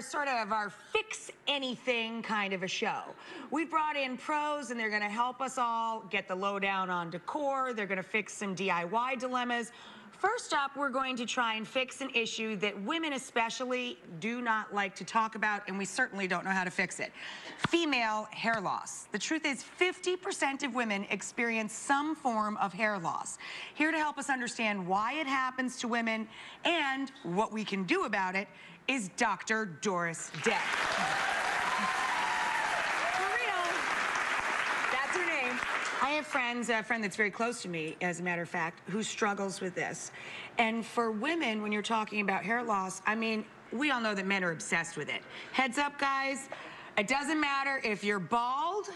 sort of our fix anything kind of a show. We brought in pros and they're going to help us all get the lowdown on decor. They're going to fix some DIY dilemmas. First up, we're going to try and fix an issue that women especially do not like to talk about, and we certainly don't know how to fix it. Female hair loss. The truth is 50% of women experience some form of hair loss. Here to help us understand why it happens to women and what we can do about it is Dr. Doris Day. I have friends, a friend that's very close to me, as a matter of fact, who struggles with this. And for women, when you're talking about hair loss, I mean, we all know that men are obsessed with it. Heads up, guys, it doesn't matter if you're bald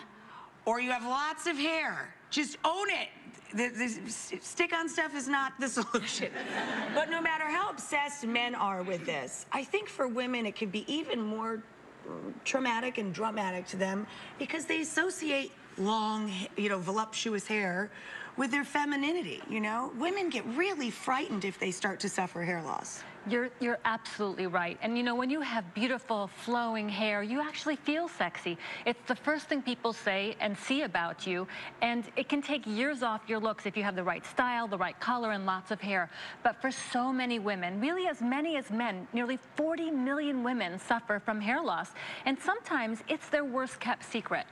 or you have lots of hair. Just own it. The stick-on stuff is not the solution. But no matter how obsessed men are with this, I think for women it can be even more traumatic and dramatic to them because they associate long, voluptuous hair with their femininity, Women get really frightened if they start to suffer hair loss. You're absolutely right. And when you have beautiful flowing hair, you actually feel sexy. It's the first thing people say and see about you, and it can take years off your looks if you have the right style, the right color, and lots of hair. But for so many women, really as many as men, nearly 40 million women suffer from hair loss, and sometimes it's their worst kept secret.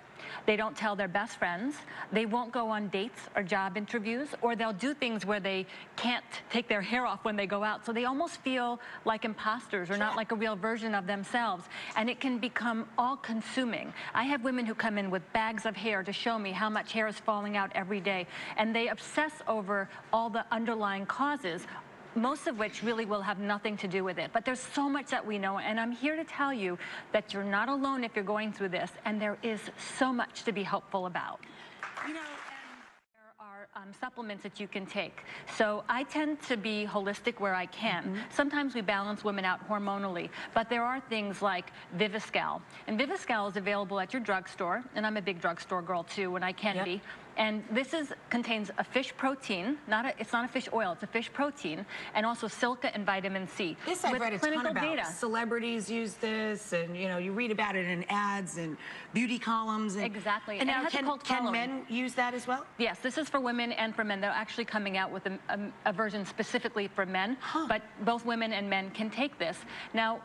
They don't tell their best friends, they won't go on dates or job interviews, or they'll do things where they can't take their hair off when they go out, so they almost feel like imposters or not like a real version of themselves, and it can become all-consuming. I have women who come in with bags of hair to show me how much hair is falling out every day, and they obsess over all the underlying causes, most of which really will have nothing to do with it. But there's so much that we know, and I'm here to tell you that you're not alone if you're going through this, and there is so much to be hopeful about. And there are supplements that you can take. So I tend to be holistic where I can. Sometimes we balance women out hormonally, but there are things like Viviscal. And Viviscal is available at your drugstore, and I'm a big drugstore girl too when I can be. And this contains a fish protein, it's not a fish oil, it's a fish protein, and also silica and vitamin C. This I've read a ton about. Data. Celebrities use this, and you read about it in ads and beauty columns. Exactly. And now can men use that as well? Yes, this is for women and for men. They're actually coming out with a version specifically for men, but both women and men can take this. Now,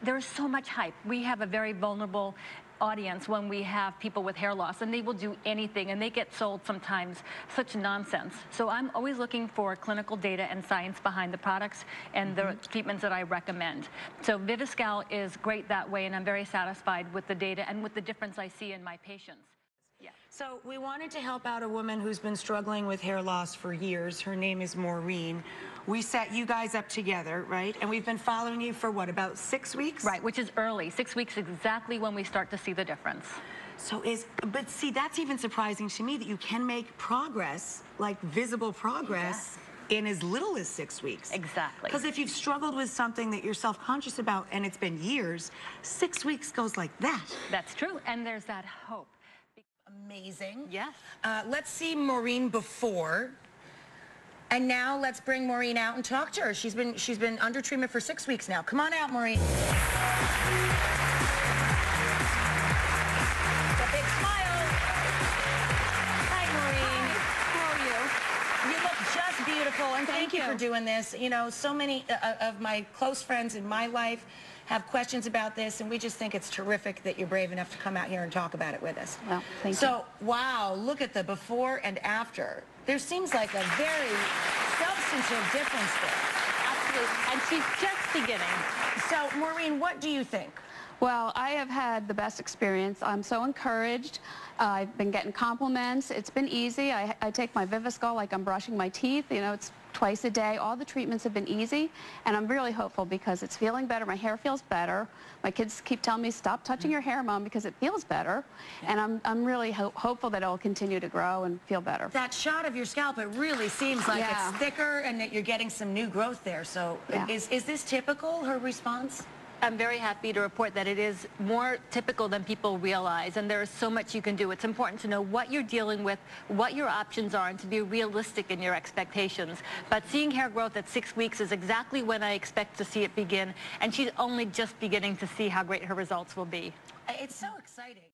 there's so much hype. We have a very vulnerable audience when we have people with hair loss, and they will do anything, and they get sold sometimes such nonsense. So I'm always looking for clinical data and science behind the products and the treatments that I recommend. So Viviscal is great that way, and I'm very satisfied with the data and with the difference I see in my patients. So we wanted to help out a woman who's been struggling with hair loss for years. Her name is Maureen. We set you guys up together, right? And we've been following you for what, about 6 weeks? Right, which is early. 6 weeks is exactly when we start to see the difference. But see, that's even surprising to me that you can make progress, like visible progress, in as little as 6 weeks. Exactly. Because if you've struggled with something that you're self-conscious about and it's been years, 6 weeks goes like that. That's true, and there's that hope. Amazing. Yes. Let's see Maureen before. And now let's bring Maureen out and talk to her. She's been under treatment for 6 weeks now. Come on out, Maureen. A big smile. Hi, Maureen. How are you? You look just beautiful, and thank you for doing this. So many of my close friends in my life have questions about this, and we just think it's terrific that you're brave enough to come out here and talk about it with us. Well, thank you. So, wow, look at the before and after. There seems like a very substantive difference there. Absolutely. And she's just beginning. So, Maureen, what do you think? Well, I have had the best experience. I'm so encouraged. I've been getting compliments. It's been easy. I take my Viviscal like I'm brushing my teeth. It's twice a day. All the treatments have been easy, and I'm really hopeful because it's feeling better. My hair feels better. My kids keep telling me, stop touching your hair, Mom, because it feels better. And I'm really hopeful that it'll continue to grow and feel better. That shot of your scalp, it really seems like it's thicker and that you're getting some new growth there. So is this typical, her response? I'm very happy to report that it is more typical than people realize, and there is so much you can do. It's important to know what you're dealing with, what your options are, and to be realistic in your expectations. But seeing hair growth at 6 weeks is exactly when I expect to see it begin, and she's only just beginning to see how great her results will be. It's so exciting.